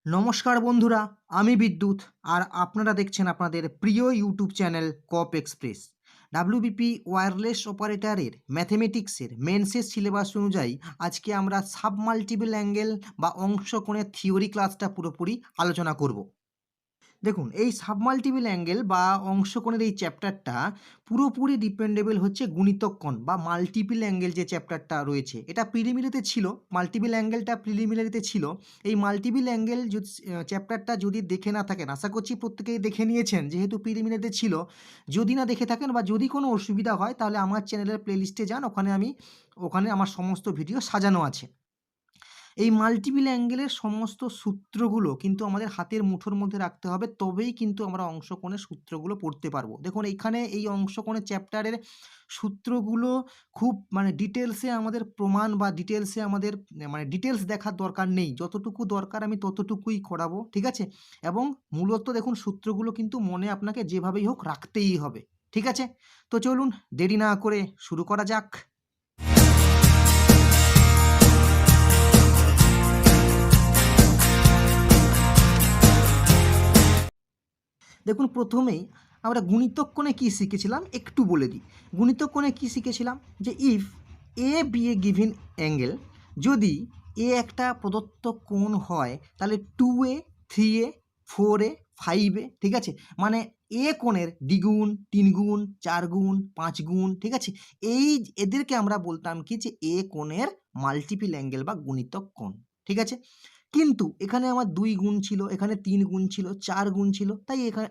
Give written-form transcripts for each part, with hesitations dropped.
নমস্কার বন্ধুরা, আমি বিদ্যুৎ আর আপনারা দেখছেন আপনাদের প্রিয় ইউটিউব চ্যানেল কপ এক্সপ্রেস। ডাব্লিউবিপি ওয়্যারলেস অপারেটরের ম্যাথমেটিক্সের মেন্সের সিলেবাস অনুযায়ী আজকে আমরা সাবমাল্টিপল অ্যাঙ্গেল বা অংশকোণের থিওরি ক্লাসটা পুরোপুরি আলোচনা করব। দেখুন, এই সাবমাল্টিপল অ্যাঙ্গেল বা অংশকোণের এই চ্যাপ্টারটা পুরোপুরি ডিপেন্ডেবল হচ্ছে গুণিতক কোণ বা মাল্টিপল অ্যাঙ্গেল যে চ্যাপ্টারটা রয়েছে, এটা প্রিলিমিনারিতে ছিল। মাল্টিপল অ্যাঙ্গেলটা প্রিলিমিনারিতে ছিল। এই মাল্টিপল অ্যাঙ্গেল যদি চ্যাপ্টারটা যদি দেখে না থাকেন, আশা করছি প্রত্যেকেই দেখে নিয়েছেন, যেহেতু প্রিলিমিনারিতে ছিল। যদি না দেখে থাকেন বা যদি কোনো অসুবিধা হয় তাহলে আমার চ্যানেলের প্লেলিস্টে যান, ওখানে আমার সমস্ত ভিডিও সাজানো আছে। এই মাল্টিপল অ্যাঙ্গেলের সমস্ত সূত্রগুলো কিন্তু আমাদের হাতের মুঠোর মধ্যে রাখতে হবে, তবেই কিন্তু আমরা অংশকোণের সূত্রগুলো পড়তে পারবো। দেখুন, এইখানে এই অংশকোণের চ্যাপ্টারের সূত্রগুলো খুব ডিটেলসে আমাদের প্রমাণ বা ডিটেলসে আমাদের ডিটেলস দেখার দরকার নেই। যতটুকু দরকার আমি ততটুকুই করাবো, ঠিক আছে? এবং মূলত দেখুন, সূত্রগুলো কিন্তু মনে আপনাকে যেভাবেই হোক রাখতেই হবে, ঠিক আছে? তো চলুন, দেরি না করে শুরু করা যাক। দেখুন, প্রথমেই আমরা গুণিতক কোণে কী শিখেছিলাম একটু বলে দিই। গুণিতক কোণে কী শিখেছিলাম, যে if A be a given angle, যদি এ একটা প্রদত্ত কোণ হয় তাহলে 2A 3A 4A 5A, ঠিক আছে? মানে এ কোণের দ্বিগুণ, 3 গুণ, 4 গুণ, 5 গুণ, ঠিক আছে? এদেরকে আমরা বলতাম কি, যে এ কোণের মাল্টিপল অ্যাঙ্গেল বা গুণিতক কোণ, ঠিক আছে? কিন্তু এখানে আমার 2 গুণ ছিল, এখানে 3 গুণ ছিল, 4 গুণ ছিল, তাই এখানে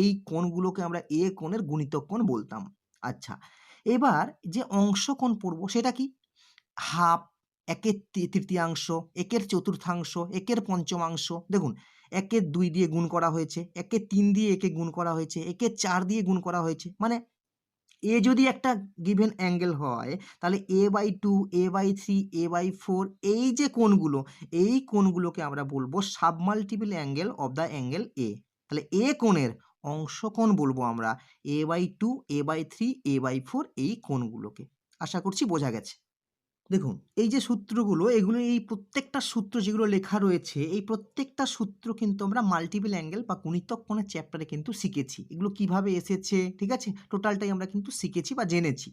এই কোণগুলোকে আমরা এ কোণের গুণিতক কোণ বলতাম। আচ্ছা, এবার যে অংশকোণ পড়ব সেটা কি? হাফ, একের তৃতীয়াংশ, একের চতুর্থাংশ, একের পঞ্চমাংশ। দেখুন, একের 2 দিয়ে গুণ করা হয়েছে, একের 3 দিয়ে একে গুণ করা হয়েছে, একের 4 দিয়ে গুণ করা হয়েছে। মানে এ যদি একটা গিভেন অ্যাঙ্গেল হয় তাহলে A/2, A/3, A/4, এই যে কোণগুলো, এই কোণগুলোকে আমরা বলবো submultiple angle of the angle A. তাহলে এ কোণের অংশকোণ বলবো আমরা A/2, A/3, A/4, এই কোণগুলোকে। আশা করছি বোঝা গেছে। দেখুন, এই যে সূত্রগুলো, এগুলো এই প্রত্যেকটা সূত্র যেগুলো লেখা রয়েছে, এই প্রত্যেকটা সূত্র কিন্তু আমরা মাল্টিপল অ্যাঙ্গেল বা গুণিতক কোণের চ্যাপ্টারে কিন্তু শিখেছি। এগুলো কিভাবে এসেছে, ঠিক আছে, টোটালটাই আমরা কিন্তু শিখেছি বা জেনেছি।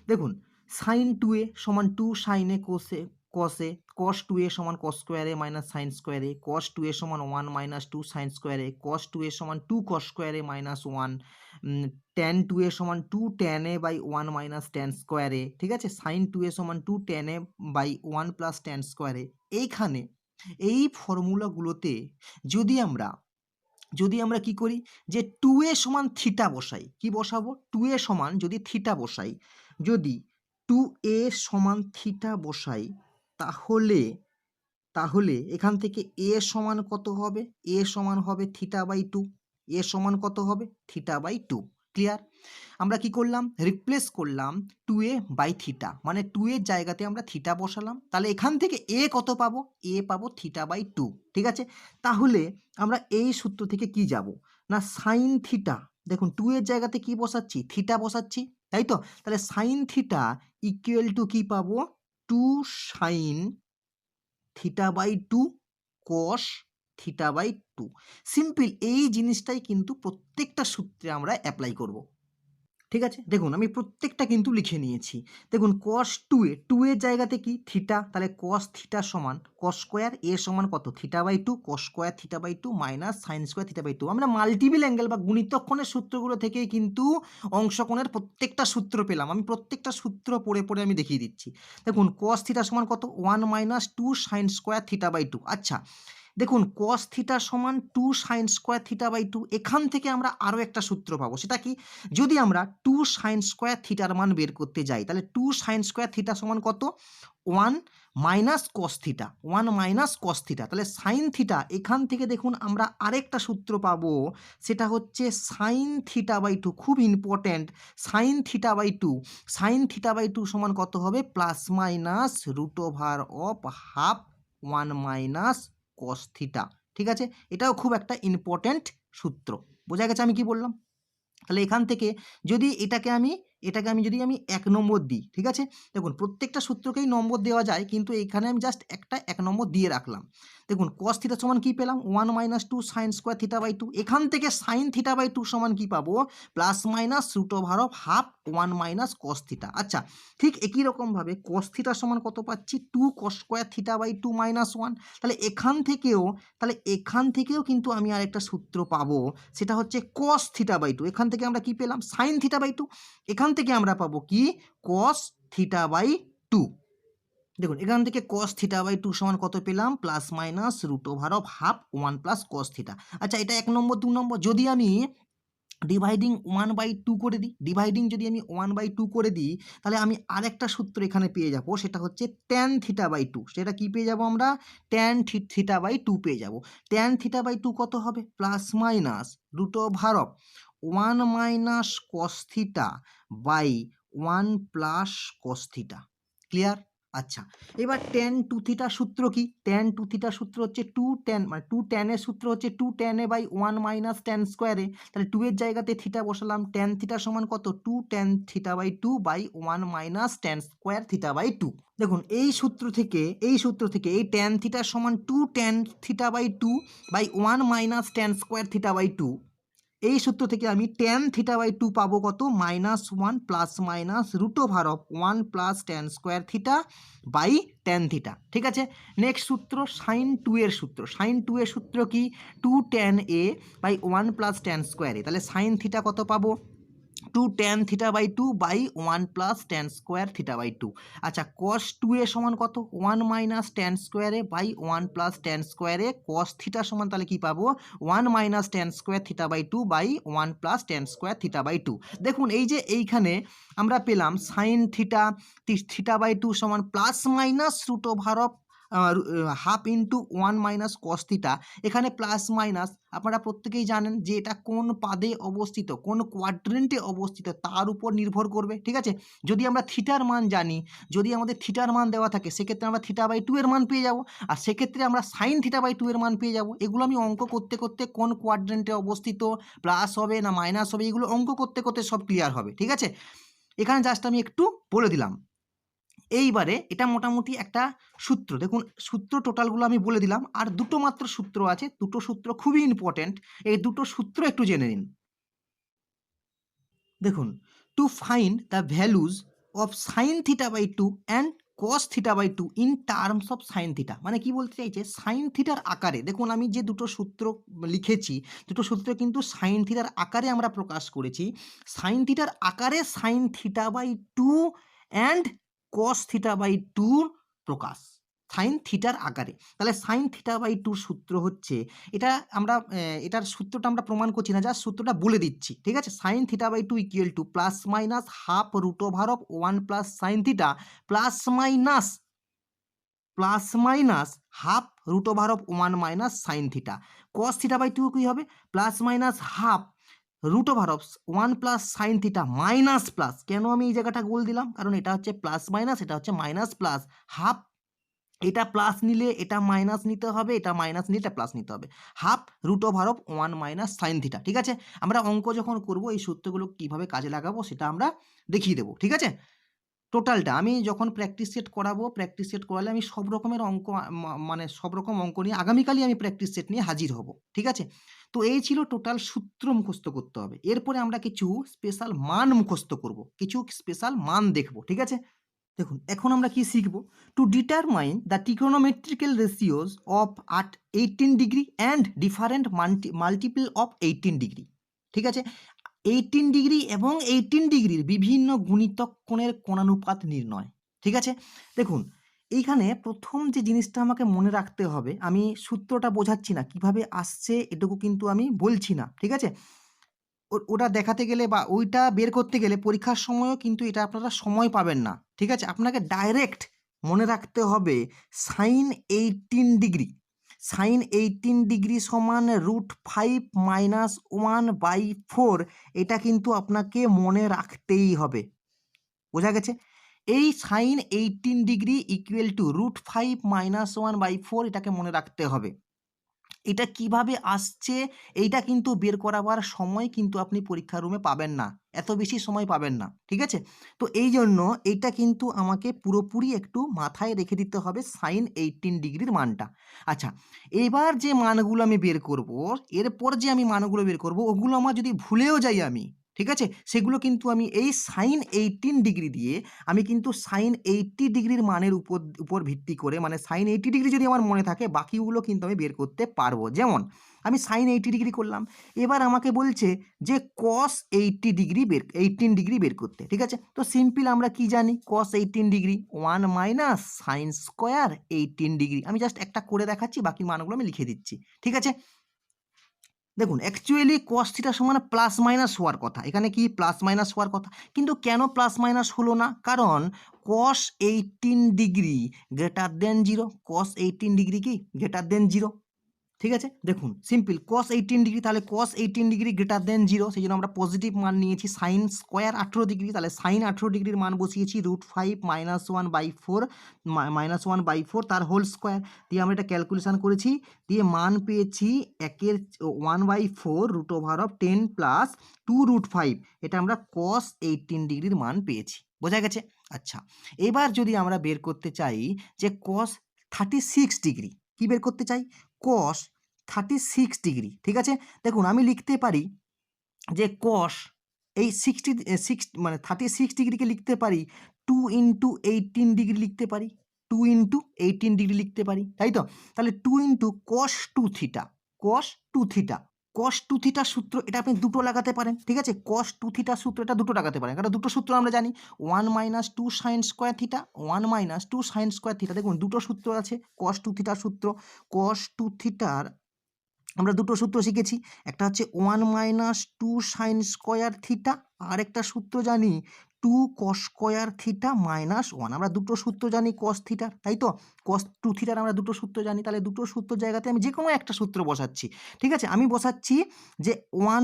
দেখুন, সাইন 2a সমান 2 সাইন এ কোসে কসে, কস 2a সমান কস স্কোয়ারে মাইনাস সাইন স্কোয়ারে, কস 2a সমান 1 মাইনাস 2 সাইন স্কোয়ারে, কস 2a সমান 2 কস স্কোয়ারে মাইনাস 1, ট্যান 2a সমান 2 tan A by 1 minus tan স্কোয়ারে, ঠিক আছে? সাইন 2a সমান 2 tan A by 1 plus tan স্কোয়ারে। এইখানে এই ফর্মুলাগুলোতে যদি আমরা যদি আমরা কি করি, যে 2a সমান থিটা বসাই, কি বসাবো? 2a সমান যদি থিটা বসাই, যদি 2a সমান থিটা বসাই, তাহলে তাহলে এখান থেকে a সমান কত হবে? a সমান হবে θ/2। a সমান কত হবে? θ/2। ক্লিয়ার? আমরা কি করলাম? রিপ্লেস করলাম 2a বাই থিটা, মানে 2 এর জায়গাতে আমরা থিটা বসালাম। তাহলে এখান থেকে a কত পাবো? a পাবো θ/2, ঠিক আছে? তাহলে আমরা এই সূত্র থেকে কি যাব না, সাইন থিটা। দেখুন, 2 এর জায়গাতে কি বসাচ্ছি? থিটা বসাচ্ছি, তাই তো? তাহলে সাইন থিটা ইকুয়াল টু কি পাবো? 2 সাইন θ/2 কস θ/2। সিম্পল, এই জিনিসটাই কিন্তু প্রত্যেকটা সূত্রে আমরা অ্যাপ্লাই করব, ঠিক আছে? দেখুন, আমি প্রত্যেকটা কিন্তু লিখে নিয়েছি। দেখুন, কস 2 এর জায়গাতে কি? থিটা, তাহলে কস থিটা সমান কস স্কোয়ার এ সমান কত? θ/2, cos square θ/2 minus sine square θ/2। আমরা মাল্টিপল অ্যাঙ্গেল বা গুণিতক কোণের সূত্রগুলো থেকেই কিন্তু অংশকোণের প্রত্যেকটা সূত্র পেলাম। আমি প্রত্যেকটা সূত্র পড়ে পড়ে আমি দেখিয়ে দিচ্ছি। দেখুন, কস থিটা সমান কত? 1 মাইনাস 2 সাইন স্কোয়ার θ/2। আচ্ছা, দেখুন, কস থিটা সমান 2 সাইন স্কোয়ার θ/2। এখান থেকে আমরা আরও একটা সূত্র পাবো, সেটা কি? যদি আমরা 2 সাইন স্কোয়ার থিটার মান বের করতে যাই, তাহলে 2 সাইন স্কোয়ার থিটা সমান কত? 1 minus cos theta, 1 minus cos theta. তাহলে সাইন থিটা, এখান থেকে দেখুন আমরা আরেকটা সূত্র পাবো, সেটা হচ্ছে সাইন θ/2। খুব ইম্পর্ট্যান্ট, সাইন θ/2। সাইন θ/2 সমান কত হবে? Plus minus root over of half 1 minus cos theta, ঠিক আছে? এটাও খুব একটা ইম্পর্ট্যান্ট সূত্র। বোঝা গেছে আমি কি বললাম? তাহলে এখান থেকে যদি এটাকে আমি এটাকে আমি যদি 1 নম্বর দিই, ঠিক আছে? দেখুন প্রত্যেকটা সূত্রকেই নম্বর দেওয়া যায়, কিন্তু এখানে আমি জাস্ট একটা 1 নম্বর দিয়ে রাখলাম। দেখুন cos থিটা সমান কি পেলাম? 1 - 2 sin স্কয়ার থিটা বাই 2। এখান থেকে sin থিটা বাই 2 সমান কি পাবো? Plus minus root over of half 1 - cos theta. আচ্ছা, ঠিক একই রকমভাবে cos থিটা সমান কত পাচ্ছি? 2 cos স্কয়ার থিটা বাই 2 - 1। তাহলে এখান থেকেও কিন্তু আমি আরেকটা সূত্র পাবো, সেটা হচ্ছে cos থিটা বাই 2। এখান থেকে আমরা কি পেলাম? sin theta by 2। এখান থেকে আমরা পাবো কি? cos theta by 2। দেখুন এখান থেকে cos থিটা বাই 2 সমান কত পেলাম? Plus minus root over of half 1 + cos theta. আচ্ছা, এটা 1 নম্বর। 2 নম্বর, যদি আমি ডিভাইডিং 1/2 করে দিই, যদি আমি 1/2 করে দিই, তাহলে আমি আরেকটা সূত্র এখানে পেয়ে যাব, সেটা হচ্ছে tan থিটা বাই 2। সেটা কি পেয়ে যাব আমরা? tan থিটা বাই 2 পেয়ে যাব। tan থিটা বাই 2 কত হবে? Plus minus root over of 1 - cos theta by 1 + cos theta. Clear? আচ্ছা, এবার tan 2 থিটা সূত্র কি? tan 2 থিটা সূত্র হচ্ছে 2 tan, মানে 2 tan এর সূত্র হচ্ছে 2 tan a বাই 1 - tan স্কয়ারে। তাহলে 2 এর জায়গাতে থিটা বসালাম। tan থিটা সমান কত? 2 tan theta by 2 by 1 - tan square theta by 2। দেখুন এই সূত্র থেকে এই tan থিটা সমান 2 tan theta by 2 by 1 - tan square theta by 2। এই সূত্র থেকে আমি tan থিটা বাই 2 পাবো কত? -1 plus minus root over of 1 + tan square theta by tan theta. ঠিক আছে, নেক্সট সূত্র sin 2 এর সূত্র। sin 2 এর সূত্র কি? 2 tan a by 1 + tan square a। তাহলে sin থিটা কত পাবো? 2 tan theta by 2 by 1 + tan square theta by 2। আচ্ছা, cos 2 এর সমান কত? 1 - tan square a by 1 + tan square a। cos theta সমান তাহলে কি পাবো? 1 - tan square theta by 2 by 1 + tan square theta by 2। দেখুন এই যে এইখানে আমরা পেলাম sin থিটা বাই 2 সমান plus minus root over of half into 1 - cos theta. এখানে প্লাস মাইনাস আপনারা প্রত্যেকেই জানেন যে এটা কোন পাদে অবস্থিত, কোন কোয়াড্রেন্টে অবস্থিত তার উপর নির্ভর করবে। ঠিক আছে, যদি আমরা থিটার মান জানি, যদি আমাদের থিটার মান দেওয়া থাকে, সেক্ষেত্রে আমরা থিটা বাই 2 এর মান পেয়ে যাব, আর সেক্ষেত্রে আমরা সাইন থিটা বাই 2 এর মান পেয়ে যাব। এগুলো আমি অঙ্ক করতে করতে কোন কোয়াড্রেন্টে অবস্থিত, প্লাস হবে না মাইনাস হবে, এগুলো অঙ্ক করতে করতে সব ক্লিয়ার হবে। ঠিক আছে, এখানে জাস্ট আমি একটু বলে দিলাম। এইবারে এটা মোটামুটি একটা সূত্র। দেখুন সূত্র টোটালগুলো আমি বলে দিলাম, আর দুটো মাত্র সূত্র আছে, দুটো সূত্র খুবই ইম্পর্টেন্ট, এই দুটো সূত্র একটু জেনে নিন। দেখুন, to find the values of sine theta by 2 and cos theta by 2 in terms of sine theta. মানে কি বলতে চাইছে? সাইন থিটার আকারে, দেখুন আমি যে দুটো সূত্র লিখেছি, দুটো সূত্র কিন্তু সাইন থিটার আকারে আমরা প্রকাশ করেছি। সাইন থিটার আকারে sine theta by 2 and cos theta by 2 প্রকাশ, সাইন থিটার আকারে। তাহলে সাইন থিটা বাই 2 সূত্র হচ্ছে এটা, আমরা এটার সূত্রটা আমরা প্রমাণ করছি না, জাস্ট সূত্রটা বলে দিচ্ছি। ঠিক আছে, sine theta by 2 equal to plus minus half root over of 1 + sine theta plus minus half root over of 1 - sine theta. cos theta by 2 কি হবে? Plus minus half root over of 1 + sine theta minus plus, কেন আমি এই জায়গাটা গোল দিলাম? কারণ এটা হচ্ছে প্লাস মাইনাস, এটা হচ্ছে মাইনাস প্লাস, হাফ, এটা প্লাস নিলে এটা মাইনাস নিতে হবে, এটা মাইনাস নিলে এটা প্লাস নিতে হবে, half root over of 1 - sine theta. ঠিক আছে, আমরা অঙ্ক যখন করব এই সূত্রগুলো কিভাবে কাজে লাগাবো সেটা আমরা দেখিয়ে দেবো। ঠিক আছে, টোটালটা আমি যখন প্র্যাকটিস সেট করাবো, প্র্যাকটিস সেট করালে আমি সব রকমের অঙ্ক, মানে সব রকম অঙ্ক নিয়ে আগামীকালই আমি প্র্যাকটিস সেট নিয়ে হাজির হব। ঠিক আছে, তো এই ছিল টোটাল সূত্র মুখস্থ করতে হবে। এরপরে আমরা কিছু স্পেশাল মান মুখস্থ করব, কিছু স্পেশাল মান দেখব। ঠিক আছে, দেখুন এখন আমরা কি শিখব? Two determine the trigonometrical ratios of আট 18 degree and different multiple of 18 degree. ঠিক আছে, 18 ডিগ্রি এবং 18 ডিগ্রির বিভিন্ন গুণিতক কোণের কোণানুপাত নির্ণয়। ঠিক আছে, দেখুন এইখানে প্রথম যে জিনিসটা আমাকে মনে রাখতে হবে, আমি সূত্রটা বোঝাচ্ছি না, কিভাবে আসছে এটুকু কিন্তু আমি বলছি না। ঠিক আছে, ওটা দেখাতে গেলে বা ওইটা বের করতে গেলে পরীক্ষার সময়ও কিন্তু এটা আপনারা সময় পাবেন না। ঠিক আছে, আপনাকে ডাইরেক্ট মনে রাখতে হবে সাইন 18 ডিগ্রি, সাইন 18 ডিগ্রি সমান √5 - 1/4, এটা কিন্তু আপনাকে মনে রাখতেই হবে। বোঝা গেছে? এই সাইন 18 ডিগ্রি ইকুয়াল টু √5 - 1/4, এটাকে মনে রাখতে হবে। এটা কিভাবে আসছে এইটা কিন্তু বের করাবার সময় কিন্তু আপনি পরীক্ষা রুমে পাবেন না, এত বেশি সময় পাবেন না, ঠিক আছে? তো এই জন্য এইটা কিন্তু আমাকে পুরোপুরি একটু মাথায় রেখে দিতে হবে সাইন 18 ডিগ্রির মানটা। আচ্ছা, এবার যে মানগুলো আমি বের করব, এরপর যে আমি মানগুলো বের করব ওগুলো আমার যদি ভুলেও যাই আমি, ঠিক আছে, সেগুলো কিন্তু আমি এই সাইন 18 ডিগ্রি দিয়ে আমি কিন্তু সাইন 80 ডিগ্রির মানের উপর ভিত্তি করে, মানে সাইন 80 ডিগ্রি যদি আমার মনে থাকে বাকিগুলো কিন্তু আমি বের করতে পারবো। যেমন আমি সাইন 80 ডিগ্রি করলাম, এবার আমাকে বলছে যে কস 80 ডিগ্রি 18 ডিগ্রি বের করতে, ঠিক আছে? তো সিম্পল আমরা কি জানি, কস 18 degree 1 minus sine square 18 degree. আমি জাস্ট একটা করে দেখাচ্ছি, বাকি মানগুলো আমি লিখে দিচ্ছি, ঠিক আছে? দেখুন অ্যাকচুয়ালি কস থিটা সমান প্লাস মাইনাস হওয়ার কথা, এখানে কি প্লাস মাইনাস হওয়ার কথা, কিন্তু কেন প্লাস মাইনাস হলো না? কারণ কস 18 ডিগ্রি গ্রেটার দেন জিরো, কস 18 ডিগ্রি কি গ্রেটার দেন জিরো, ঠিক আছে? দেখুন সিম্পল কস 18 ডিগ্রি, তাহলে কস 18 ডিগ্রি গ্রেটার দেন জিরো, সেই জন্য আমরা পজিটিভ মান নিয়েছি। সাইন স্কোয়ার 18 ডিগ্রি, তাহলে সাইন 18 ডিগ্রির মান বসিয়েছি √5 -1/4 তার হোল স্কোয়ার দিয়ে আমরা এটা ক্যালকুলেশন করেছি, দিয়ে মান পেয়েছি 1/4 √10 প্লাস 2√5, এটা আমরা কস 18 ডিগ্রির মান পেয়েছি। বোঝা গেছে? আচ্ছা, এবার যদি আমরা বের করতে চাই যে কস 36 ডিগ্রি, কি বের করতে চাই? কস 36 ডিগ্রি, ঠিক আছে? দেখুন আমি লিখতে পারি যে কস এই 36 ডিগ্রিকে লিখতে পারি 2 × 18 ডিগ্রি লিখতে পারি, 2 × 18 ডিগ্রি লিখতে পারি, তাই তো? তাহলে 2 × cos 2 theta, cos 2 theta, cos 2 থিটার সূত্র এটা আপনি দুটো লাগাতে পারেন, ঠিক আছে? cos 2 থিটার সূত্র এটা দুটো লাগাতে পারেন, কারণ দুটো সূত্র আমরা জানি, 1 - 2 sin square theta, 1 - 2 sin square theta. দেখুন দুটো সূত্র আছে, cos 2 থিটার সূত্র, cos 2 থিটার আমরা দুটো সূত্র শিখেছি, একটা হচ্ছে 1 - 2 sin স্কোয়ার থিটা, আর একটা সূত্র জানি 2 cos স্কোয়ার থিটা -1। আমরা দুটো সূত্র জানি cos থিটার, তাই তো? cos 2 থিটার আমরা দুটো সূত্র জানি, তাহলে দুটো সূত্র জায়গাতে আমি যে কোনো একটা সূত্র বসাচ্ছি, ঠিক আছে? আমি বসাচ্ছি যে 1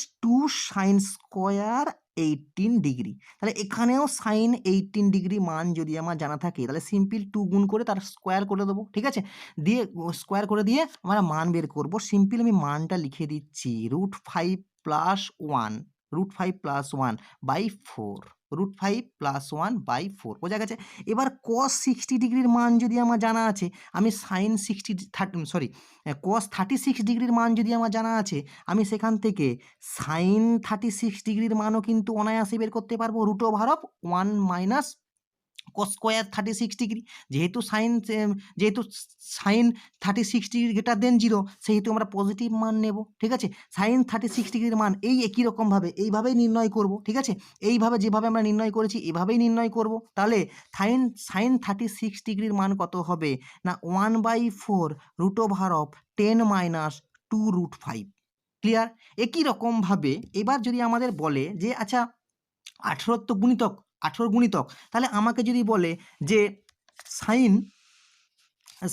- 2 sin স্কোয়ার 18 ডিগ্রি, তাহলে এখানেও সাইন 18 ডিগ্রি মান যদি আমার জানা থাকে তাহলে সিম্পল 2 গুণ করে তার স্কোয়ার করে দেবো, ঠিক আছে? দিয়ে স্কোয়ার করে দিয়ে আমরা মান বের করব। সিম্পল আমি মানটা লিখে দিচ্ছি √5 + 1, √5 + 1/4, √5 + 1/4, বোঝা গেছে? এবার cos 60 ডিগ্রির মান যদি আমার জানা আছে, আমি সাইন 36 ডিগ্রির মান যদি আমার জানা আছে, আমি সেখান থেকে সাইন 36 ডিগ্রির মানও কিন্তু অনায়াসে বের করতে পারবো, √1 - cos স্কোয়ার 36 ডিগ্রি। যেহেতু sine 36 degree greater than zero, সেহেতু আমরা পজিটিভ মান নেব, ঠিক আছে? সাইন 36 ডিগ্রির মান এই একই রকমভাবে এইভাবেই নির্ণয় করব, ঠিক আছে? এইভাবে যেভাবে আমরা নির্ণয় করেছি এভাবেই নির্ণয় করব। তাহলে সাইন 36 ডিগ্রির মান কত হবে না 1/4 √10 - 2√5। ক্লিয়ার? একই রকমভাবে এবার যদি আমাদের বলে যে আচ্ছা 18 তো গুণিতক, 18 গুণিতক, তাহলে আমাকে যদি বলে যে সাইন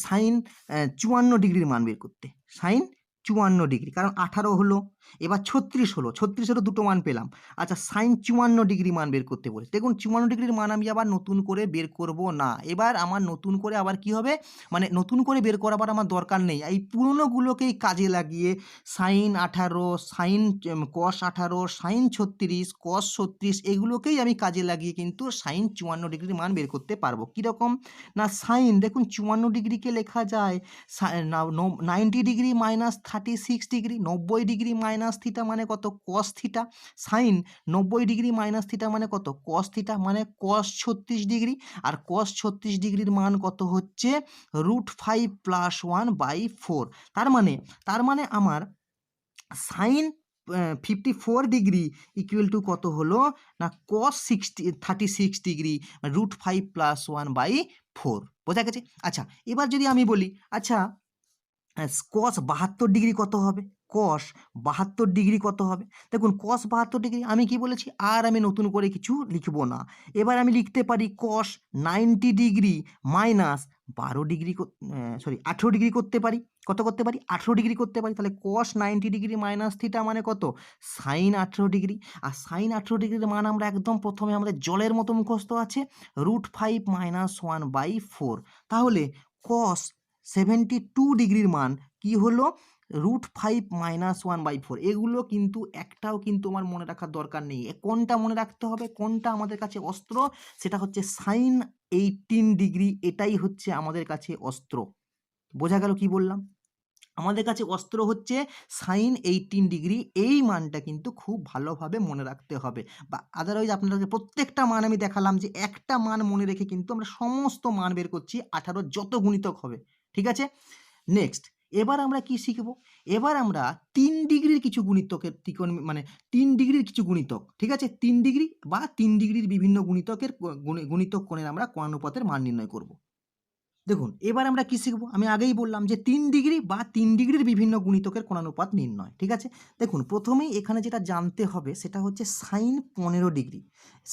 54 ডিগ্রির মান বের করতে, সাইন 54 ডিগ্রি, কারণ 18 হলো, এবার 36 হলো, 36 দুটো মান পেলাম। আচ্ছা সাইন 54 ডিগ্রি মান বের করতে বলে, দেখুন 54 ডিগ্রির মান আমি আবার নতুন করে বের করব না, এবার আমার নতুন করে আবার কি হবে, মানে নতুন করে বের করাবার আমার দরকার নেই, এই পুরনোগুলোকেই কাজে লাগিয়ে সাইন 18, সাইন কস 18, সাইন 36, কস 36 এগুলোকেই আমি কাজে লাগিয়ে কিন্তু সাইন 54 ডিগ্রির মান বের করতে পারবো। কীরকম না সাইন, দেখুন 54 ডিগ্রিকে লেখা যায় 90 degree - 36 degree, 90 degree minus theta মানে কত cos theta, sine 90 degree minus theta মানে কত কস থিটা, মানে কস 36 ডিগ্রি, আর কস 36 ডিগ্রির মান কত হচ্ছে √5 + 1/4। তার মানে আমার সাইন 54 ডিগ্রি ইকুয়াল টু কত হলো না কস 36 ডিগ্রি √5 + 1/4, বোঝা গেছে? আচ্ছা এবার যদি আমি বলি আচ্ছা কস 72 ডিগ্রি কত হবে, কস 72 ডিগ্রি কত হবে? দেখুন কস 72 ডিগ্রি আমি কি বলেছি, আর আমি নতুন করে কিছু লিখব না, এবার আমি লিখতে পারি কস 90 ডিগ্রি মাইনাস 12 ডিগ্রি 18 ডিগ্রি করতে পারি, কত করতে পারি 18 ডিগ্রি করতে পারি, তাহলে কস 90 ডিগ্রি মাইনাস থিটা মানে কত সাইন 18 ডিগ্রি, আর সাইন 18 ডিগ্রির মান আমরা একদম প্রথমে আমাদের জলের মতো মুখস্থ আছে √5 - 1/4, তাহলে কস 72 ডিগ্রির মান কি হলো √5 - 1/4, এগুলো কিন্তু একটাও কিন্তু আমার মনে রাখার দরকার নেই। কোনটা মনে রাখতে হবে, কোনটা আমাদের কাছে অস্ত্র, সেটা হচ্ছে সাইন 18 ডিগ্রি, এটাই হচ্ছে আমাদের কাছে অস্ত্র। বোঝা গেল কি বললাম? আমাদের কাছে অস্ত্র হচ্ছে সাইন 18 ডিগ্রি, এই মানটা কিন্তু খুব ভালোভাবে মনে রাখতে হবে। বা আদারওয়াইজ আপনাদেরকে প্রত্যেকটা মান আমি দেখালাম যে একটা মান মনে রেখে কিন্তু আমরা সমস্ত মান বের করছি, 18 যত গুণিতক হবে। ঠিক আছে, নেক্সট এবার আমরা কি শিখব? এবার আমরা 3 ডিগ্রির কিছু গুণিতকের মানে 3 ডিগ্রির কিছু গুণিতক, ঠিক আছে, 3 ডিগ্রি বা 3 ডিগ্রির বিভিন্ন গুণিতকের গুণিতক কোণের আমরা কোণানুপাতের মান নির্ণয় করব। দেখুন এবার আমরা কি শিখবো, আমি আগেই বললাম যে 3 ডিগ্রি বা 3 ডিগ্রির বিভিন্ন গুণিতকের কোণানুপাত নির্ণয়। ঠিক আছে, দেখুন প্রথমেই এখানে যেটা জানতে হবে সেটা হচ্ছে সাইন 15 ডিগ্রি।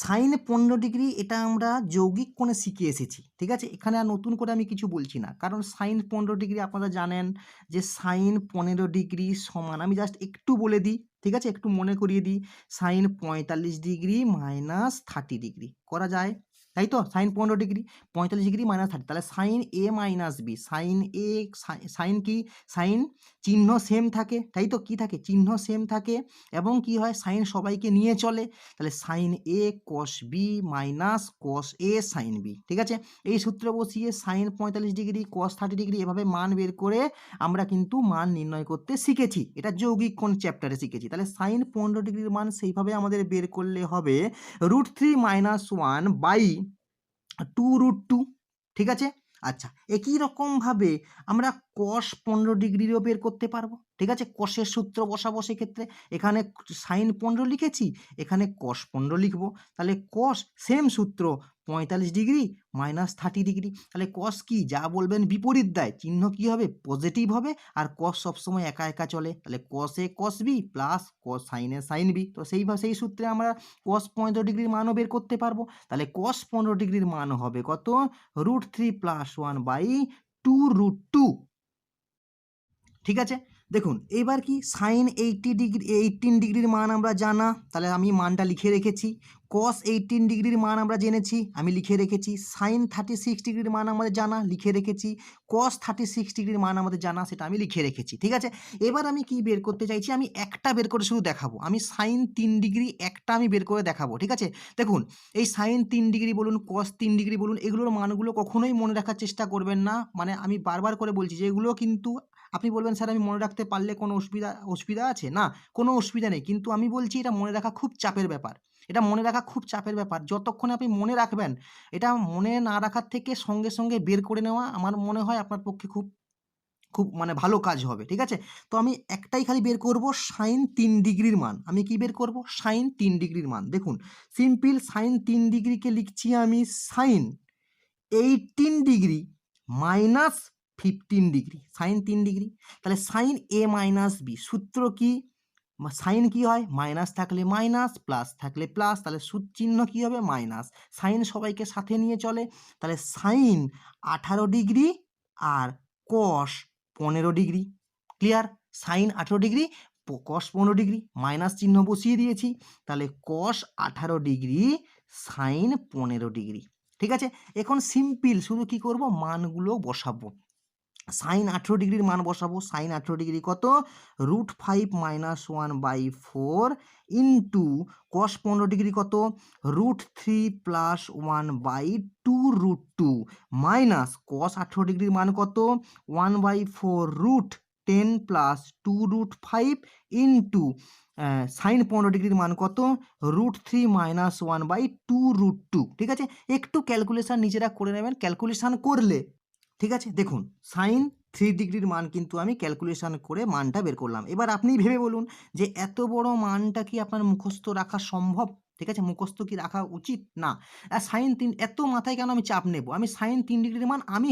সাইন 15 ডিগ্রি এটা আমরা যৌগিক কোণে শিখে এসেছি। ঠিক আছে, এখানে আর নতুন করে আমি কিছু বলছি না, কারণ সাইন 15 ডিগ্রি আপনারা জানেন যে সাইন 15 ডিগ্রি সমান, আমি জাস্ট একটু বলে দিই, ঠিক আছে, একটু মনে করিয়ে দিই, সাইন 45 ডিগ্রি -30 ডিগ্রি করা যায়, তাই তো? সাইন 15 ডিগ্রি 45 ডিগ্রি -30, তাহলে sine A minus B, sign A, sign কি, সাইন চিহ্ন সেম থাকে, তাই তো? কি থাকে, চিহ্ন সেম থাকে, এবং কি হয়, সাইন সবাইকে নিয়ে চলে, তাহলে সাইন এ কস বি মাইনাস কস এ সাইন বি। ঠিক আছে, এই সূত্র বসিয়ে সাইন 45 ডিগ্রি কস 30 ডিগ্রি এভাবে মান বের করে আমরা কিন্তু মান নির্ণয় করতে শিখেছি, এটা যৌগিক কোণ চ্যাপ্টারে শিখেছি। তাহলে সাইন 15 ডিগ্রির মান সেইভাবে আমাদের বের করলে হবে √3 - 1/2√2। ঠিক আছে, আচ্ছা একই রকমভাবে আমরা কস 15 ডিগ্রিরও বের করতে পারবো। ঠিক আছে, কসের সূত্র বসাবো সেক্ষেত্রে, এখানে সাইন 15 লিখেছি, এখানে কস 15 লিখবো, তাহলে কস সেম সূত্র 45 ডিগ্রি -30 ডিগ্রি, তাহলে কস কি, যা বলবেন বিপরীত দেয়, চিহ্ন কি হবে, পজিটিভ হবে, আর কস সবসময় একা একা চলে, তাহলে cos A cos B plus cos sine A sine B. তো সেই সূত্রে আমরা কস 15 ডিগ্রির মানও বের করতে পারবো। তাহলে কস 15 ডিগ্রির মান হবে কত, √3 + 1/2√2। ঠিক আছে, দেখুন এবার কি, সাইন 18 ডিগ্রির মান আমরা জানা, তাহলে আমি মানটা লিখে রেখেছি। কস 18 ডিগ্রির মান আমরা জেনেছি, আমি লিখে রেখেছি। সাইন 36 ডিগ্রির মান আমাদের জানা, লিখে রেখেছি। কস 36 ডিগ্রির মান আমাদের জানা, সেটা আমি লিখে রেখেছি। ঠিক আছে, এবার আমি কি বের করতে চাইছি, আমি একটা বের করে শুধু দেখাবো, আমি সাইন 3 ডিগ্রি একটা আমি বের করে দেখাবো। ঠিক আছে, দেখুন এই সাইন 3 ডিগ্রি বলুন, কস 3 ডিগ্রি বলুন, এগুলোর মানগুলো কখনোই মনে রাখার চেষ্টা করবেন না, মানে আমি বারবার করে বলছি যে এগুলো কিন্তু আপনি বলবেন স্যার আমি মনে রাখতে পারলে কোনো অসুবিধা আছে? না, কোনো অসুবিধা নেই, কিন্তু আমি বলছি এটা মনে রাখা খুব চাপের ব্যাপার। এটা মনে রাখা খুব চাপের ব্যাপার, যতক্ষণে আপনি মনে রাখবেন, এটা মনে না রাখার থেকে সঙ্গে সঙ্গে বের করে নেওয়া আমার মনে হয় আপনার পক্ষে খুব খুব মানে ভালো কাজ হবে। ঠিক আছে, তো আমি একটাই খালি বের করব, সাইন 3 ডিগ্রির মান। আমি কি বের করব, সাইন 3 ডিগ্রির মান। দেখুন সিম্পল, সাইন 3 ডিগ্রিকে লিখছি আমি sine 18 degree -15 degree, sine 3 degree, তাহলে সাইন এ মাইনাস বি, সূত্র কি, সাইন কি হয়, মাইনাস থাকলে মাইনাস, প্লাস থাকলে প্লাস, তাহলে চিহ্ন কি হবে, মাইনাস, সাইন সবাইকে সাথে নিয়ে চলে, তাহলে সাইন 18 ডিগ্রি আর cos 15 degree. Clear, sine 18 degree cos 15 degree, minus চিহ্ন বসিয়ে দিয়েছি, তাহলে কস 18 ডিগ্রি সাইন 15 ডিগ্রি। ঠিক আছে, এখন সিম্পল শুধু কি করব, মানগুলো বসাবো। সাইন 18 ডিগ্রির মান বসাবো, সাইন 18 ডিগ্রি কত, √5 - 1/4 ইন্টু কস 15 ডিগ্রি কত, √3 + 1/2√2 মাইনাস কস 18 ডিগ্রির মান কত, 1/4√10 + 2√5 ইন্টু সাইন 15 ডিগ্রির মান কত, √3 - 1/2√2। ঠিক আছে, একটু ক্যালকুলেশন নিজেরা করে নেবেন, ক্যালকুলেশন করলে, ঠিক আছে, দেখুন সাইন 3 ডিগ্রির মান কিন্তু আমি ক্যালকুলেশন করে মানটা বের করলাম। এবার আপনি ভেবে বলুন যে এত বড় মানটা কি আপনার মুখস্থ রাখা সম্ভব? ঠিক আছে, মুখস্থ কি রাখা উচিত? না। সাইন 3, এত মাথায় কেন আমি চাপ নেব, আমি সাইন 3 ডিগ্রির মান আমি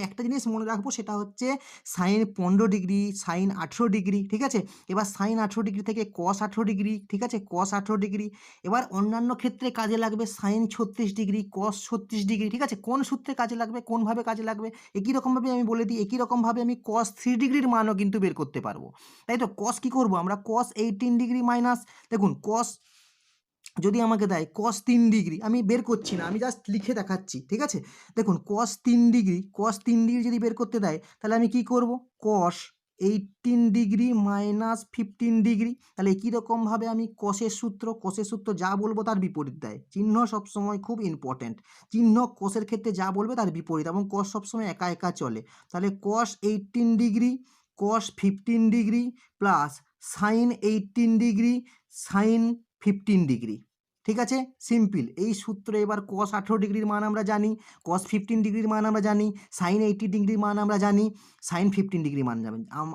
একটা জিনিস মনে রাখবো, সেটা হচ্ছে সাইন 15 ডিগ্রি, সাইন 18 ডিগ্রি। ঠিক আছে, এবার সাইন 18 ডিগ্রি থেকে কস 18 ডিগ্রি। ঠিক আছে, কস 18 ডিগ্রি। এবার অন্যান্য ক্ষেত্রে কাজে লাগবে সাইন 36 ডিগ্রি, কস 36 ডিগ্রি। ঠিক আছে, কোন সূত্রে কাজে লাগবে, কোনভাবে কাজে লাগবে, একই রকমভাবে আমি বলে দিই, একই রকমভাবে আমি কস 3 ডিগ্রির মানও কিন্তু বের করতে পারবো। তাই তো, কস কি করব আমরা, কস 18 ডিগ্রি মাইনাস, দেখুন কস যদি আমাকে দেয় কস 3 ডিগ্রি, আমি বের করছি না, আমি জাস্ট লিখে দেখাচ্ছি। ঠিক আছে, দেখুন কস 3 ডিগ্রি যদি বের করতে দেয়, তাহলে আমি কি করব, কস 18 ডিগ্রি মাইনাস 15 ডিগ্রি। তাহলে কীরকমভাবে আমি কষের সূত্র যা বলবো তার বিপরীত দেয়। চিহ্ন সবসময় খুব ইম্পর্ট্যান্ট। চিহ্ন কষের ক্ষেত্রে যা বলবে তার বিপরীত, এবং কষ সবসময় একা একা চলে। তাহলে কস 18 degree cos 15 degree plus sign 18 degree sine 15 degree. ঠিক আছে, সিম্পল। এই সূত্রে এবার কস 18 ডিগ্রির মান আমরা জানি, কস 15 ডিগ্রির মান আমরা জানি, সাইন 80 ডিগ্রির মান আমরা জানি, সাইন 15 ডিগ্রির মান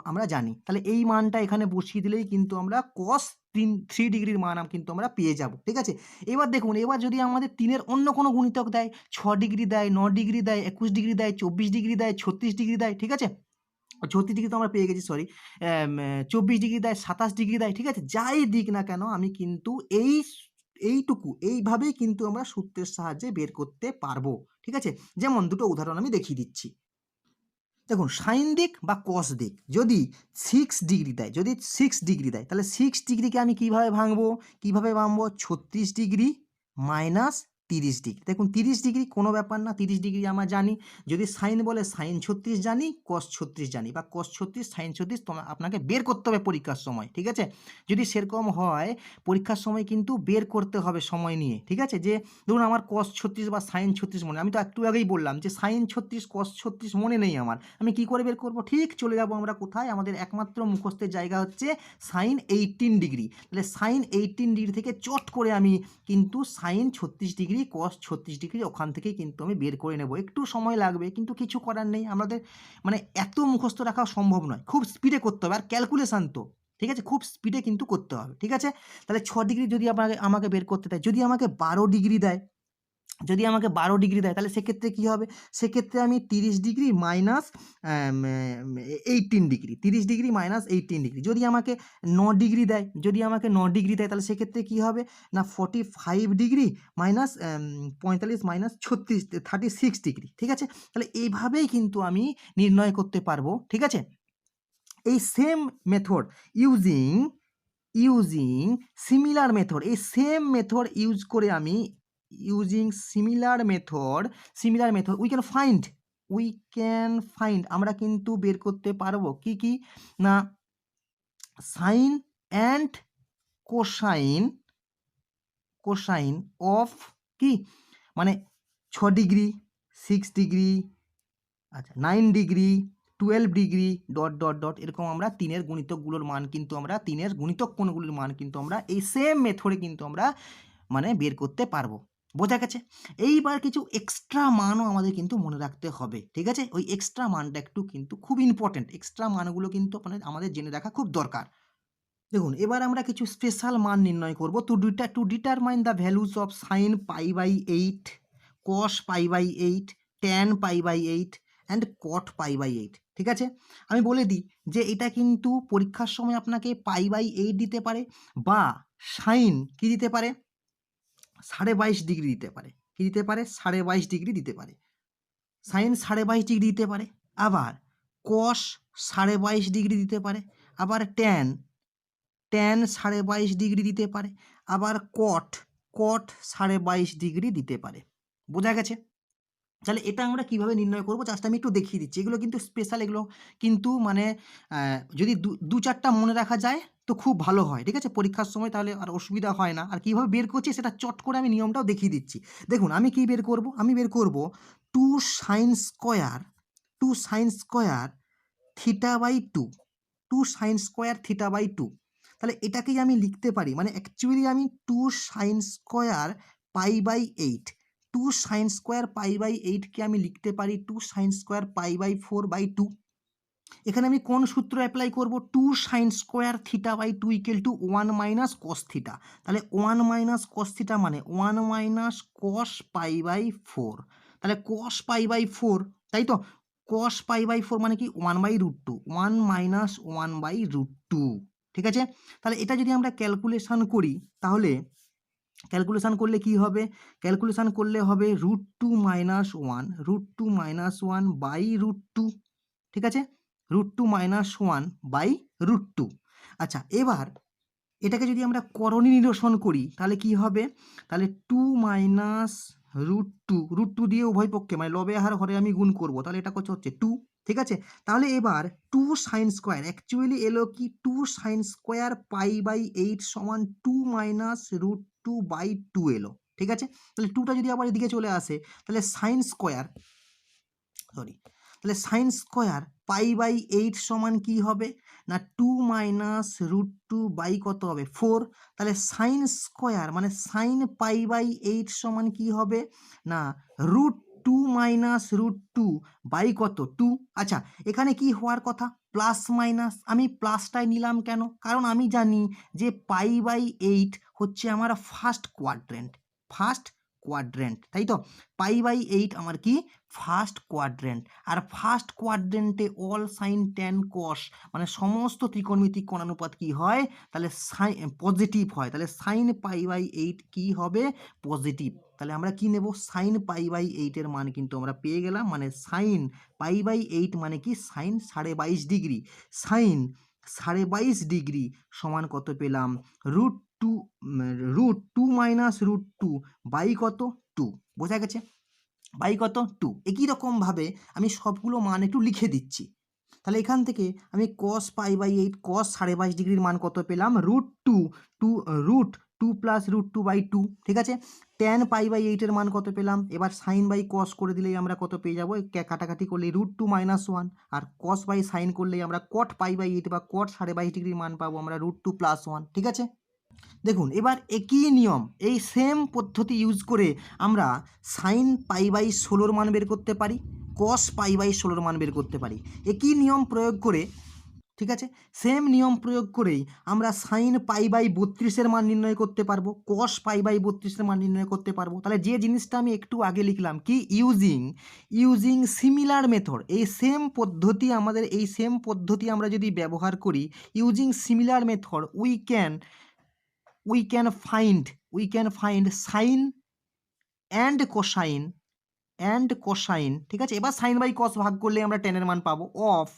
আমরা জানি। তাহলে এই মানটা এখানে বসিয়ে দিলেই কিন্তু আমরা কস 3 ডিগ্রির মান কিন্তু আমরা পেয়ে যাব। ঠিক আছে, এবার দেখুন, এবার যদি আমাদের 3-এর অন্য কোনো গুণিতক দেয়, 6 ডিগ্রি দেয়, 9 ডিগ্রি দেয়, 21 ডিগ্রি দেয়, 24 ডিগ্রি দেয়, 36 ডিগ্রি দেয়, ঠিক আছে, 36 ডিগ্রি তো আমরা পেয়ে গেছি, সরি, 24 ডিগ্রি দেয়, 27 ডিগ্রি দেয়, ঠিক আছে, যাই দিক না কেন আমি কিন্তু এইভাবেই কিন্তু আমরা সূত্রের সাহায্যে বের করতে পারবো। ঠিক আছে, যেমন দুটো উদাহরণ আমি দেখিয়ে দিচ্ছি। দেখুন, সাইন দিক বা কস দিক যদি 6 ডিগ্রি দেয়, তাহলে 6 ডিগ্রিকে আমি কিভাবে ভাঙবো 36 ডিগ্রি মাইনাস 30 ডিগ্রি। দেখুন, 30 ডিগ্রি কোনো ব্যাপার না, 30 ডিগ্রি আমরা জানি। যদি সাইন বলে সাইন 36 জানি, কস 36 জানি, বা কস 36 সাইন 36 তোমার আপনাকে বের করতে হবে পরীক্ষার সময়। ঠিক আছে, যদি সেরকম হয় পরীক্ষার সময় কিন্তু বের করতে হবে সময় নিয়ে। ঠিক আছে, যে ধরুন আমার কস 36 বা সাইন 36 মনে, আমি তো একটু আগেই বললাম যে সাইন 36 কস 36 মনে নেই আমার, আমি কি করে বের করব? ঠিক চলে যাব আমরা কোথায়, আমাদের একমাত্র মুখস্থের জায়গা হচ্ছে সাইন 18 ডিগ্রি। তাহলে সাইন 18 ডিগ্রি থেকে চট করে আমি কিন্তু সাইন 36 ডিগ্রি কস 36 ডিগ্রি ওখান থেকেই কিন্তু আমি বের করে নেব। একটু সময় লাগবে, কিন্তু কিছু করার নেই, আমাদের মানে এত মুখস্থ রাখা সম্ভব নয়, খুব স্পিডে করতে হবে, আর ক্যালকুলেশান তো, ঠিক আছে, খুব স্পিডে কিন্তু করতে হবে। ঠিক আছে, তাহলে 6 ডিগ্রি যদি আমাকে বের করতে দেয়, যদি আমাকে 12 ডিগ্রি দেয়, তাহলে সেক্ষেত্রে কী হবে? সেক্ষেত্রে আমি 30 degree minus 18 degree, 30 degree minus 18 degree. যদি আমাকে 9 ডিগ্রি দেয়, তাহলে সেক্ষেত্রে কী হবে না 45 ডিগ্রি মাইনাস 45 মাইনাস 36 ডিগ্রি। ঠিক আছে, তাহলে এইভাবেই কিন্তু আমি নির্ণয় করতে পারবো। ঠিক আছে, এই same method using similar method, এই সেম মেথড ইউজ করে আমি similar method we can find আমরা কিন্তু বের করতে পারবো কি না সাইন অ্যান্ড কোসাইন অফ কি মানে 6 ডিগ্রি, 6 ডিগ্রি, আচ্ছা 9 ডিগ্রি, 12 ডিগ্রি ডট এরকম আমরা 3-এর গুণিতকগুলোর মান কিন্তু আমরা 3-এর গুণিতক কোণগুলির মান কিন্তু আমরা এই সেম মেথডে কিন্তু আমরা মানে বের করতে পারবো। বোঝা গেছে? এইবার কিছু এক্সট্রা মানও আমাদের কিন্তু মনে রাখতে হবে। ঠিক আছে, ওই এক্সট্রা মানটা একটু কিন্তু খুব ইম্পর্টেন্ট, এক্সট্রা মানগুলো কিন্তু আমাদের জেনে রাখা খুব দরকার। দেখুন, এবার আমরা কিছু স্পেশাল মান নির্ণয় করব to determine the values of sine π/8, cos π/8, tan π/8 and cot π/8। ঠিক আছে, আমি বলে দিই যে এটা কিন্তু পরীক্ষার সময় আপনাকে π/8 দিতে পারে, বা সাইন কি দিতে পারে 22.5 ডিগ্রি দিতে পারে। কি দিতে পারে? 22.5 ডিগ্রি দিতে পারে। সাইন 22.5 ডিগ্রি দিতে পারে, আবার কস 22.5 ডিগ্রি দিতে পারে, আবার ট্যান 22.5 ডিগ্রি দিতে পারে, আবার কট 22.5 ডিগ্রি দিতে পারে। বোঝা গেছে? তাহলে এটা আমরা কিভাবে নির্ণয় করবো জাস্ট আমি একটু দেখিয়ে দিচ্ছি। এগুলো কিন্তু স্পেশাল, এগুলো কিন্তু মানে যদি 2-4টা মনে রাখা যায় তো খুব ভালো হয়। ঠিক আছে, পরীক্ষার সময় তাহলে আর অসুবিধা হয় না। আর কীভাবে বের করছি সেটা চট করে আমি নিয়মটাও দেখিয়ে দিচ্ছি। দেখুন, আমি কি বের করব? আমি বের করব 2 সাইন স্কোয়ার θ/2, 2 সাইন স্কোয়ার θ/2। তাহলে এটাকেই আমি লিখতে পারি, মানে অ্যাকচুয়ালি আমি 2 সাইন স্কোয়ার π/8, 2 সাইন স্কোয়ার π/8কে আমি লিখতে পারি 2 সাইন স্কোয়ার π/4/2। এখানে আমি কোন সূত্র অ্যাপ্লাই করব? 2 sine square θ/2 = 1 minus cos theta. তাহলে 1 মাইনাস কস থিটা মানে 1 মাইনাস কস π/4। তাহলে কস π/4, তাই তো, কস π/4 মানে কি 1/√2, 1 মাইনাস 1/√2। ঠিক আছে, তাহলে এটা যদি আমরা ক্যালকুলেশন করি, তাহলে ক্যালকুলেশন করলে কি হবে? ক্যালকুলেশন করলে হবে √2 মাইনাস 1/√2। ঠিক আছে, √2 মাইনাস 1/√2। আচ্ছা, এবার এটাকে যদি আমরা করণী নিরসন করি তাহলে কি হবে? তাহলে 2 মাইনাস √2 দিয়ে উভয় পক্ষে মানে লবে হার ঘরে আমি গুণ করব, তাহলে এটা কত হচ্ছে 2। ঠিক আছে, তাহলে এবার 2 সাইন স্কোয়ার অ্যাকচুয়ালি এলো কি 2 সাইন স্কোয়ার π/8 সমান 2 মাইনাস রুট 2 বাই 2 এলো। ঠিক আছে, তাহলে 2টা যদি আবার এদিকে চলে আসে তাহলে সাইন স্কোয়ার তাহলে সাইন স্কোয়ার π/8 সমান কি হবে না 2 মাইনাস রুট 2 বাই কত হবে 4। তাহলে সাইন স্কোয়ার মানে সাইন π/8 সমান কি হবে না রুট 2 মাইনাস রুট 2 বাই কত 2। আচ্ছা, এখানে কি হওয়ার কথা প্লাস মাইনাস, আমি প্লাসটাই নিলাম কেন, কারণ আমি জানি যে π/8 হচ্ছে আমার ফার্স্ট কোয়াড্রেন্ট, তাই তো π/8 আমার কি ফার্স্ট কোয়াড্রেন্ট, আর ফার্স্ট কোয়াড্রেন্টে অল সাইন ট্যান কস মানে সমস্ত ত্রিকোণমিতিক কোণানুপাত কি হয় তাহলে পজিটিভ হয়, তাহলে সাইন π/8 কি হবে পজিটিভ। তাহলে আমরা কি নেব সাইন π/8 এর মান কিন্তু আমরা পেয়ে গেলাম, মানে সাইন π/8 মানে কি সাইন 22.5 ডিগ্রি, সাইন 22.5 ডিগ্রি সমান কত পেলাম রুট 2 মাইনাস রুট 2 বাই কত 2, বোঝা গেছে বাই কত 2। একই রকমভাবে আমি সবগুলো মান একটু লিখে দিচ্ছি। তাহলে এখান থেকে আমি cos π/8 cos 22.5 ডিগ্রির মান কত পেলাম রুট 2 প্লাস রুট 2 বাই 2। ঠিক আছে, tan π/8 এর মান কত পেলাম, এবার সাইন বাই কস করে দিলেই আমরা কত পেয়ে যাবো, কাটাকাটি করলেই রুট 2 মাইনাস 1, আর cos বাই সাইন করলেই আমরা cot π/8 বা cot 22.5 ডিগ্রির মান পাবো আমরা রুট 2 প্লাস 1। ঠিক আছে, দেখুন এবার একই নিয়ম এই সেম পদ্ধতি ইউজ করে আমরা সাইন π/16 মান বের করতে পারি, cos π/16 মান বের করতে পারি, একই নিয়ম প্রয়োগ করে। ঠিক আছে, সেম নিয়ম প্রয়োগ করেই আমরা সাইন π/32 এর মান নির্ণয় করতে পারবো, cos π/32 এর মান নির্ণয় করতে পারবো। তাহলে যে জিনিসটা আমি একটু আগে লিখলাম কি ইউজিং সিমিলার মেথড, এই সেম পদ্ধতি আমরা যদি ব্যবহার করি using similar method we can find sine and cosine. ঠিক আছে, এবার সাইন বাই কস ভাগ করলে আমরা টেনের মান পাবো অফ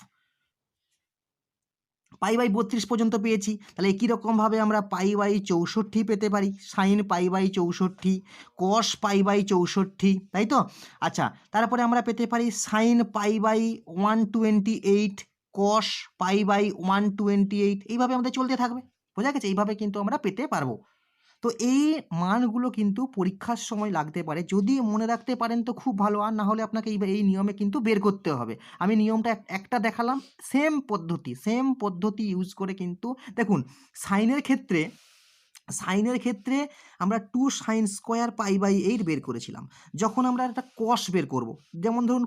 π/32 পর্যন্ত পেয়েছি। তাহলে একই রকমভাবে আমরা π/64 পেতে পারি, সাইন π/64 কস π/64, তাই তো। আচ্ছা, তারপরে আমরা পেতে পারি সাইন π/128 কস π/128, এইভাবে আমাদের চলতে থাকবে, বোঝা গেছে, এইভাবে কিন্তু আমরা পেতে পারবো। তো এই মানগুলো কিন্তু পরীক্ষার সময় লাগতে পারে, যদি মনে রাখতে পারেন তো খুব ভালো, আর না হলে আপনাকে এই নিয়মে কিন্তু বের করতে হবে। আমি নিয়মটা একটা দেখালাম, সেম পদ্ধতি ইউজ করে কিন্তু দেখুন সাইনের ক্ষেত্রে আমরা 2 সাইন স্কোয়ার π/8 বের করেছিলাম। যখন আমরা একটা কস বের করব, যেমন ধরুন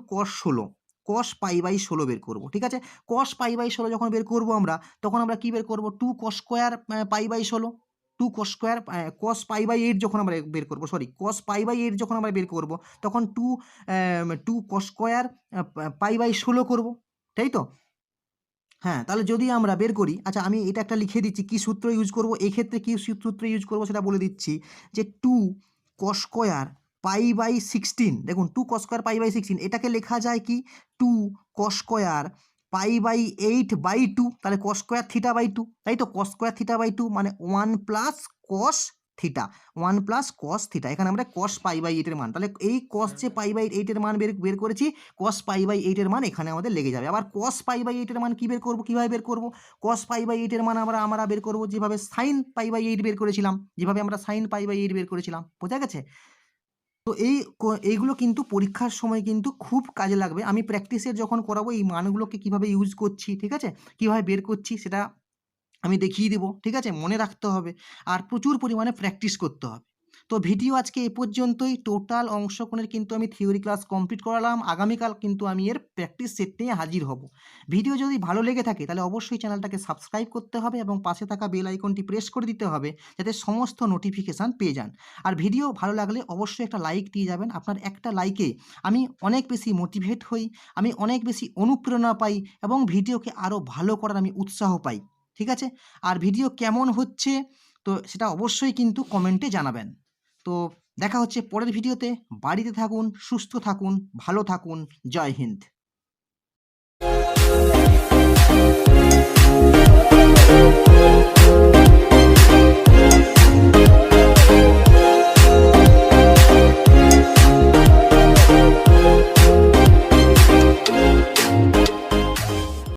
cos π/16 বের করব। ঠিক আছে, cos π/16 যখন বের করব আমরা, তখন আমরা কি বের করব 2 cos square π/16, 2 cos square cos π/8 যখন আমরা বের করব, cos π/8 যখন আমরা বের করব তখন 2 cos স্কোয়ার π/16 করব, তাই তো। হ্যাঁ, তাহলে যদি আমরা বের করি, আচ্ছা আমি এটা একটা লিখে দিচ্ছি কি সূত্র ইউজ করব, এক্ষেত্রে কি সূত্র ইউজ করব সেটা বলে দিচ্ছি, যে 2 cos স্কোয়ার π/16, দেখুন 2 cos স্কোয়ার π/16 এটাকে লেখা যায় কি 2 cos স্কোয়ার π/8/2, তাহলে cos স্কোয়ার θ/2, তাই তো, cos স্কোয়ার θ/2 মানে 1 প্লাস cos θ, এখানে আমরা cos π/8 এর মান, তাহলে এই cos যে π/8 এর মান বের করেছি, cos π/8 এর মান এখানে আমাদের লেগে যাবে। আবার cos π/8 এর মান কিভাবে বের করব, cos π/8 এর মান আমরা বের করব যেভাবে sin π/8 বের করেছিলাম, sin π/8 বের করেছিলাম, বোঝা গেছে। তো এইগুলো কিন্তু পরীক্ষার সময় কিন্তু খুব কাজে লাগবে। আমি প্র্যাকটিসের যখন করাবো এই মানগুলোকে কিভাবে ইউজ করছি, ঠিক আছে, কিভাবে বের করছি সেটা আমি দেখিয়ে দেবো। ঠিক আছে, মনে রাখতে হবে আর প্রচুর পরিমাণে প্র্যাকটিস করতে হবে। তো ভিডিও আজকে এ পর্যন্তই। টোটাল অংশকোণের কিন্তু আমি থিওরি ক্লাস কমপ্লিট করালাম, আগামীকাল কিন্তু আমি এর প্র্যাকটিস সেট নিয়ে হাজির হব। ভিডিও যদি ভালো লেগে থাকে তাহলে অবশ্যই চ্যানেলটাকে সাবস্ক্রাইব করতে হবে এবং পাশে থাকা বেল আইকনটি প্রেস করে দিতে হবে যাতে সমস্ত নোটিফিকেশান পেয়ে যান। আর ভিডিও ভালো লাগলে অবশ্যই একটা লাইক দিয়ে যাবেন, আপনার একটা লাইকে আমি অনেক বেশি মোটিভেট হই, আমি অনেক বেশি অনুপ্রেরণা পাই এবং ভিডিওকে আরও ভালো করার আমি উৎসাহ পাই। ঠিক আছে, আর ভিডিও কেমন হচ্ছে তো সেটা অবশ্যই কিন্তু কমেন্টে জানাবেন। তো দেখা হচ্ছে পরের ভিডিওতে। বাড়িতে থাকুন, সুস্থ থাকুন, ভালো থাকুন। জয় হিন্দ।